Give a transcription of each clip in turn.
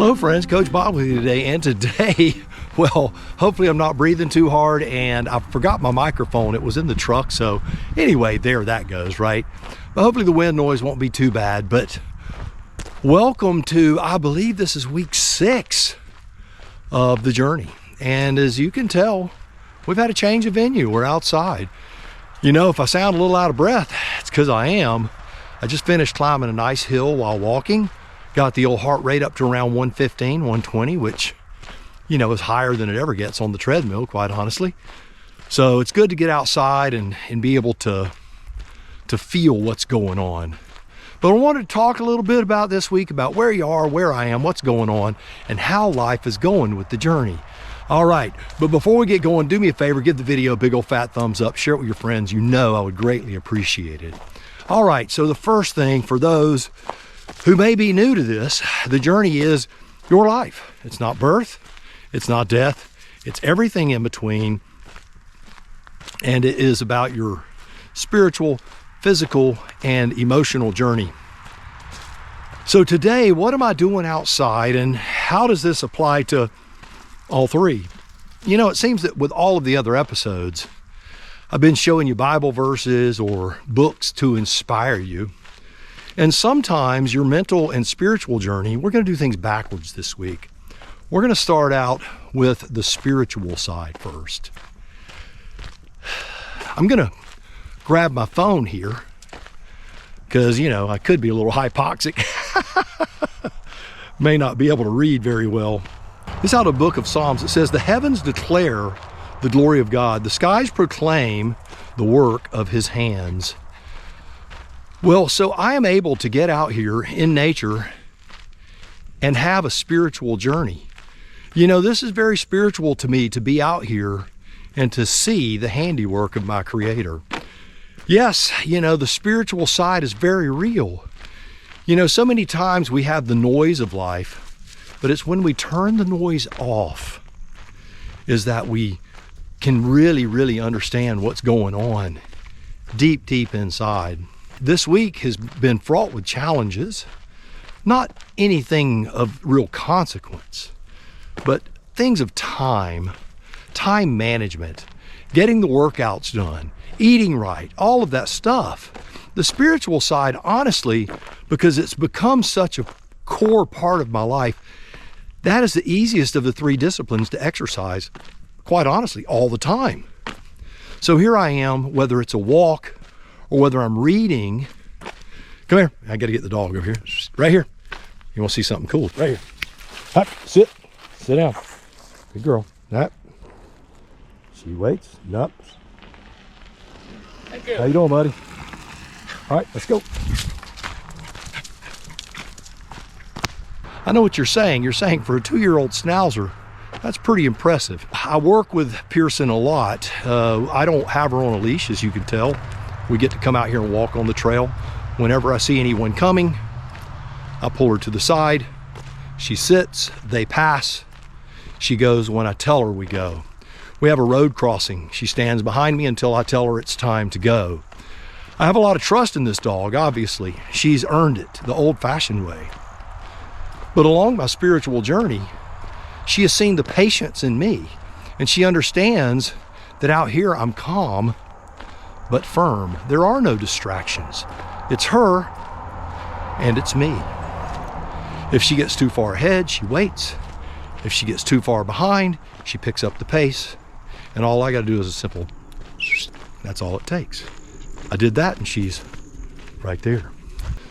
Hello friends, Coach Bob with you today, and today, well, hopefully I'm not breathing too hard, and I forgot my microphone. It was in the truck, so anyway, there that goes, right? But hopefully the wind noise won't be too bad. But welcome to, I believe this is week 6 of the journey, and as you can tell, we've had a change of venue. We're outside. You know, if I sound a little out of breath, it's because I am. I just finished climbing a nice hill while walking. Got the old heart rate up to around 115, 120, which, you know, is higher than it ever gets on the treadmill, quite honestly. So it's good to get outside and be able to feel what's going on. But I wanted to talk a little bit about this week, about where you are, where I am, what's going on, and how life is going with the journey. All right, but before we get going, do me a favor, give the video a big old fat thumbs up, share it with your friends. You know I would greatly appreciate it. All right, so the first thing for those who may be new to this, the journey is your life. It's not birth, it's not death, it's everything in between. And it is about your spiritual, physical, and emotional journey. So today, what am I doing outside, and how does this apply to all three? You know, it seems that with all of the other episodes, I've been showing you Bible verses or books to inspire you. And sometimes your mental and spiritual journey, we're going to do things backwards this week. We're going to start out with the spiritual side first. I'm going to grab my phone here because, you know, I could be a little hypoxic. May not be able to read very well. This is out of the book of Psalms. It says, "The heavens declare the glory of God. The skies proclaim the work of his hands." Well, so I am able to get out here in nature and have a spiritual journey. You know, this is very spiritual to me, to be out here and to see the handiwork of my Creator. Yes, you know, the spiritual side is very real. You know, so many times we have the noise of life, but it's when we turn the noise off is that we can really understand what's going on deep inside. This week has been fraught with challenges, not anything of real consequence, but things of time management, getting the workouts done, eating right, all of that stuff. The spiritual side, honestly, because it's become such a core part of my life, that is the easiest of the 3 disciplines to exercise, quite honestly, all the time. So here I am, whether it's a walk or whether I'm reading. Come here, I gotta get the dog over here. Right here. You wanna see something cool? Right here. Up, sit down. Good girl. Up. She waits, up. Thank you. How you doing, buddy? All right, let's go. I know what you're saying. You're saying for a 2-year-old Schnauzer, that's pretty impressive. I work with Pearson a lot. I don't have her on a leash, as you can tell. We get to come out here and walk on the trail. Whenever I see anyone coming, I pull her to the side. She sits, they pass. She goes when I tell her we go. We have a road crossing. She stands behind me until I tell her it's time to go. I have a lot of trust in this dog, obviously. She's earned it the old-fashioned way. But along my spiritual journey, she has seen the patience in me, and she understands that out here I'm calm but firm. There are no distractions. It's her and it's me. If she gets too far ahead, she waits. If she gets too far behind, she picks up the pace. And all I gotta do is a simple, that's all it takes. I did that and she's right there.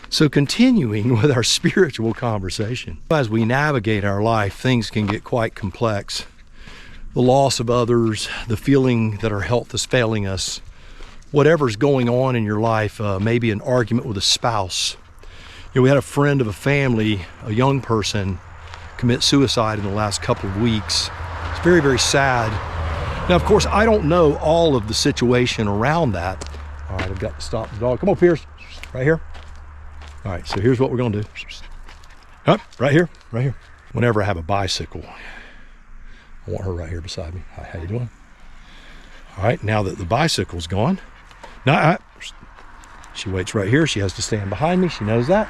So continuing with our spiritual conversation, as we navigate our life, things can get quite complex. The loss of others, the feeling that our health is failing us, whatever's going on in your life, maybe an argument with a spouse. You know, we had a friend of a family, a young person, commit suicide in the last couple of weeks. It's very sad. Now, of course, I don't know all of the situation around that. All right, I've got to stop the dog. Come on, Pierce, right here. All right, so here's what we're gonna do. Up, right here. Whenever I have a bicycle, I want her right here beside me. Hi, how you doing? All right, now that the bicycle's gone, she waits right here. She has to stand behind me. She knows that.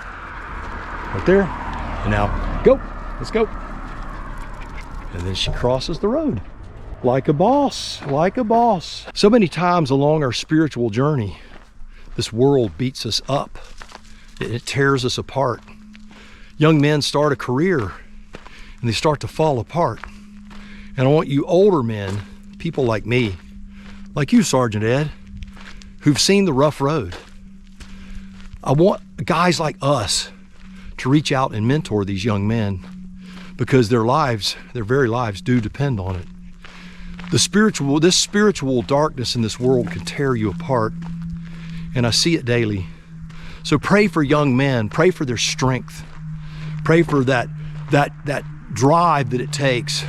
Right there. And now, go. Let's go. And then she crosses the road. Like a boss, like a boss. So many times along our spiritual journey, this world beats us up. It tears us apart. Young men start a career and they start to fall apart. And I want you older men, people like me, like you, Sergeant Ed, who've seen the rough road. I want guys like us to reach out and mentor these young men because their lives, their very lives do depend on it. This spiritual darkness in this world can tear you apart, and I see it daily. So pray for young men, pray for their strength, pray for that drive that it takes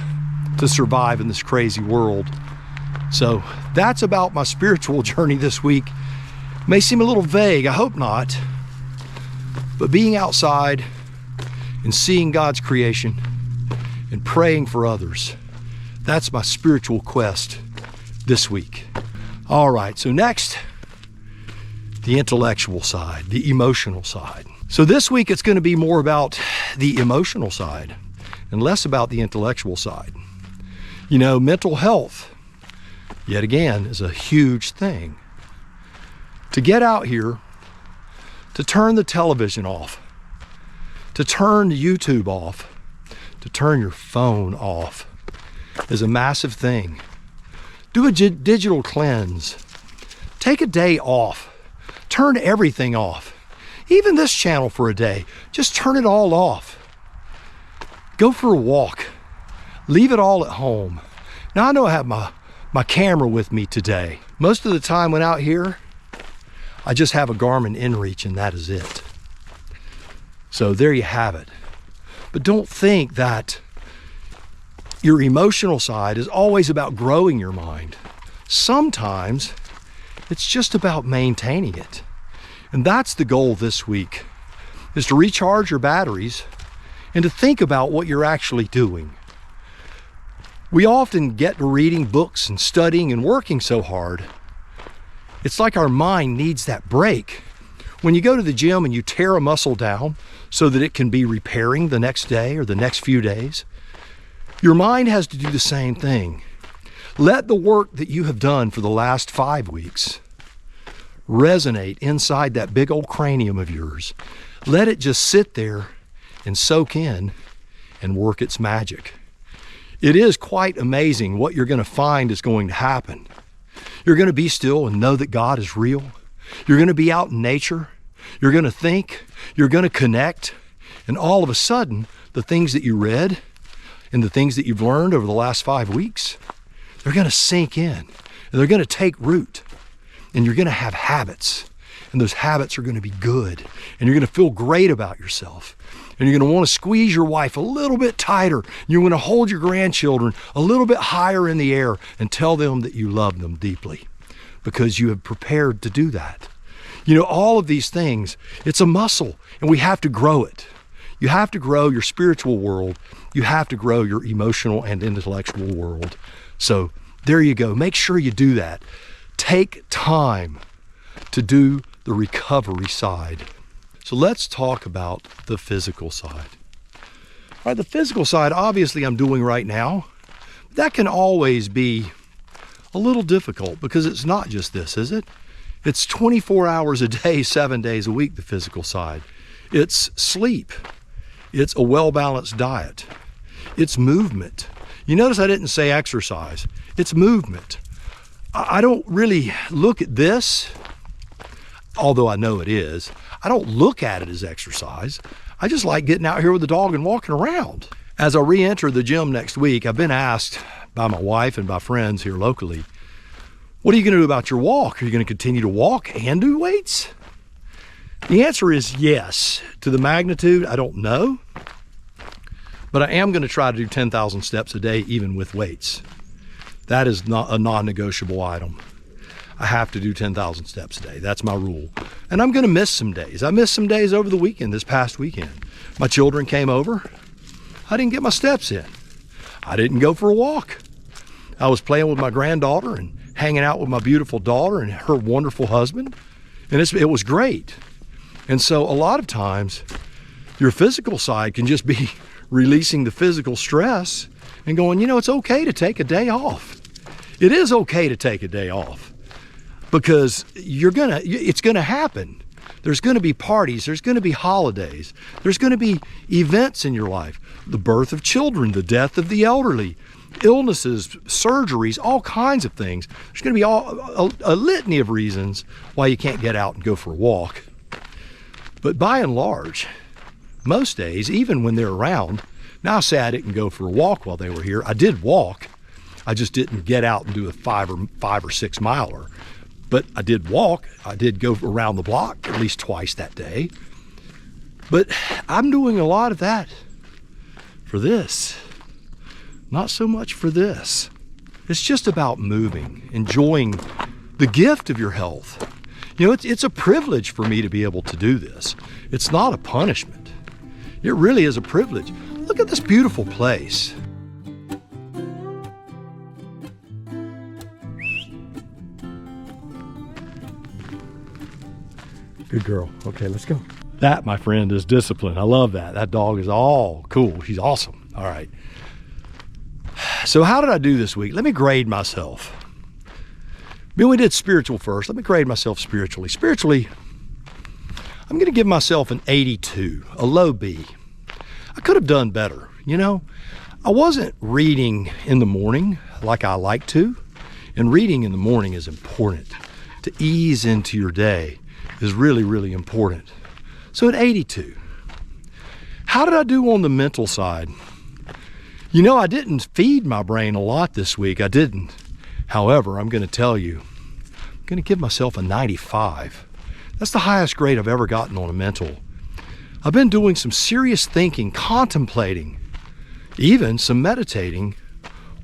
to survive in this crazy world. So that's about my spiritual journey this week. May seem a little vague, I hope not, but being outside and seeing God's creation and praying for others, that's my spiritual quest this week. All right, so next, the intellectual side, the emotional side. So this week it's going to be more about the emotional side and less about the intellectual side. You know, mental health, yet again, is a huge thing. To get out here, to turn the television off, to turn YouTube off, to turn your phone off is a massive thing. Do a digital cleanse. Take a day off. Turn everything off. Even this channel for a day. Just turn it all off. Go for a walk. Leave it all at home. Now I know I have my camera with me today. Most of the time when out here, I just have a Garmin inReach and that is it. So there you have it. But don't think that your emotional side is always about growing your mind. Sometimes it's just about maintaining it. And that's the goal this week, is to recharge your batteries and to think about what you're actually doing. We often get to reading books and studying and working so hard. It's like our mind needs that break. When you go to the gym and you tear a muscle down so that it can be repairing the next day or the next few days, your mind has to do the same thing. Let the work that you have done for the last 5 weeks resonate inside that big old cranium of yours. Let it just sit there and soak in and work its magic. It is quite amazing what you're going to find is going to happen. You're going to be still and know that God is real. You're going to be out in nature. You're going to think. You're going to connect. And all of a sudden, the things that you read and the things that you've learned over the last 5 weeks, they're going to sink in and they're going to take root. And you're going to have habits, and those habits are going to be good, and you're going to feel great about yourself, and you're going to want to squeeze your wife a little bit tighter. You're going to hold your grandchildren a little bit higher in the air and tell them that you love them deeply because you have prepared to do that. You know, all of these things, it's a muscle, and we have to grow it. You have to grow your spiritual world. You have to grow your emotional and intellectual world. So there you go. Make sure you do that. Take time to do the recovery side. So let's talk about the physical side. All right, the physical side, obviously I'm doing right now. That can always be a little difficult because it's not just this, is it? It's 24 hours a day, 7 days a week, the physical side. It's sleep. It's a well-balanced diet. It's movement. You notice I didn't say exercise. It's movement. I don't really look at this, although I know it is. I don't look at it as exercise. I just like getting out here with the dog and walking around. As I re-enter the gym next week, I've been asked by my wife and by friends here locally, what are you going to do about your walk? Are you going to continue to walk and do weights? The answer is yes. To the magnitude, I don't know. But I am going to try to do 10,000 steps a day, even with weights. That is not a non-negotiable item. I have to do 10,000 steps a day. That's my rule. And I'm going to miss some days. I missed some days over the weekend, this past weekend. My children came over. I didn't get my steps in. I didn't go for a walk. I was playing with my granddaughter and hanging out with my beautiful daughter and her wonderful husband. And it was great. And so a lot of times, your physical side can just be releasing the physical stress and going, you know, it's okay to take a day off. It is okay to take a day off because it's gonna happen. There's gonna be parties, there's gonna be holidays, there's gonna be events in your life. The birth of children, the death of the elderly, illnesses, surgeries, all kinds of things. There's gonna be a litany of reasons why you can't get out and go for a walk. But by and large, most days, even when they're around, now say I didn't go for a walk while they were here. I did walk. I just didn't get out and do a 5 or 6 miler. But I did walk. I did go around the block at least twice that day. But I'm doing a lot of that for this. Not so much for this. It's just about moving, enjoying the gift of your health. You know, it's a privilege for me to be able to do this. It's not a punishment. It really is a privilege. Look at this beautiful place. Good girl. Okay, let's go. That, my friend, is discipline. I love that. That dog is all cool. She's awesome. All right. So how did I do this week? Let me grade myself. We did spiritual first. Let me grade myself spiritually. Spiritually, I'm going to give myself an 82, a low B. I could have done better. You know, I wasn't reading in the morning like I like to. And reading in the morning is important. To ease into your day is really, really important. So at 82, how did I do on the mental side? You know, I didn't feed my brain a lot this week. I didn't. However, I'm going to tell you, I'm going to give myself a 95. That's the highest grade I've ever gotten on a mental. I've been doing some serious thinking, contemplating, even some meditating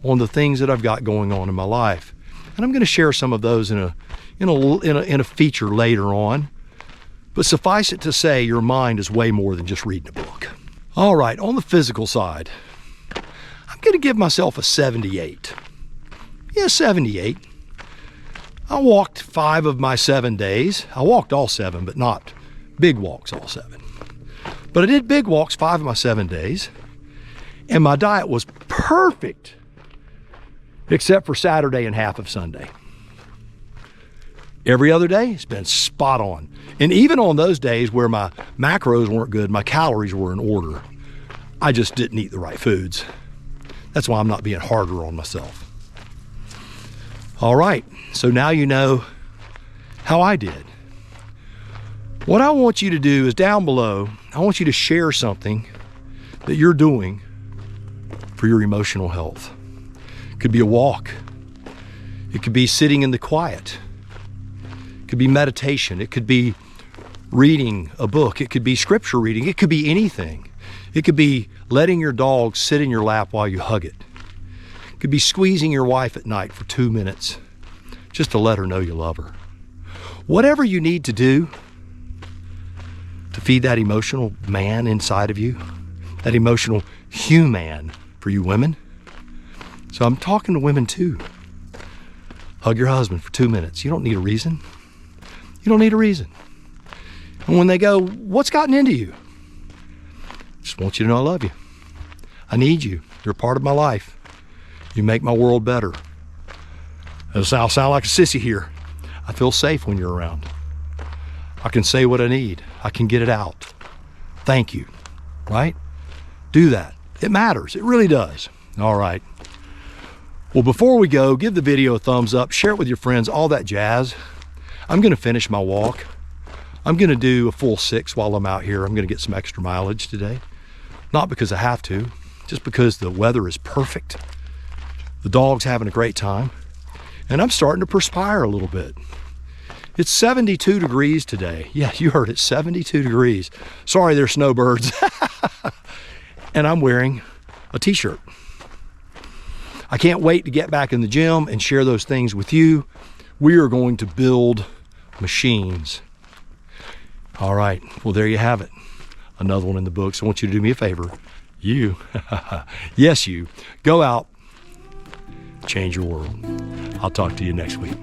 on the things that I've got going on in my life. And I'm going to share some of those in a feature later on. But suffice it to say, your mind is way more than just reading a book. All right, on the physical side, I'm going to give myself a 78. Yeah, 78. I walked 5 of my 7 days. I walked all 7, but not big walks all 7. But I did big walks 5 of my 7 days. And my diet was perfect, except for Saturday and half of Sunday. Every other day, it's been spot on. And even on those days where my macros weren't good, my calories were in order, I just didn't eat the right foods. That's why I'm not being harder on myself. All right, so now you know how I did. What I want you to do is down below, I want you to share something that you're doing for your emotional health. It could be a walk. It could be sitting in the quiet. It could be meditation. It could be reading a book. It could be scripture reading. It could be anything. It could be letting your dog sit in your lap while you hug it. It could be squeezing your wife at night for 2 minutes just to let her know you love her. Whatever you need to do to feed that emotional man inside of you, that emotional human for you women. So I'm talking to women too. Hug your husband for 2 minutes. You don't need a reason. You don't need a reason. And when they go, what's gotten into you? I just want you to know I love you. I need you. You're a part of my life. You make my world better. I'll sound like a sissy here. I feel safe when you're around. I can say what I need. I can get it out. Thank you. Right? Do that. It matters. It really does. All right. Well, before we go, give the video a thumbs up, share it with your friends, all that jazz. I'm going to finish my walk. I'm going to do a full 6 while I'm out here. I'm going to get some extra mileage today. Not because I have to, just because the weather is perfect. The dog's having a great time. And I'm starting to perspire a little bit. It's 72 degrees today. Yeah, you heard it, 72 degrees. Sorry, they're snowbirds. And I'm wearing a t-shirt. I can't wait to get back in the gym and share those things with you. We are going to build machines. All right, well, there you have it. Another one in the books. I want you to do me a favor. You, yes, you, go out, change your world. I'll talk to you next week.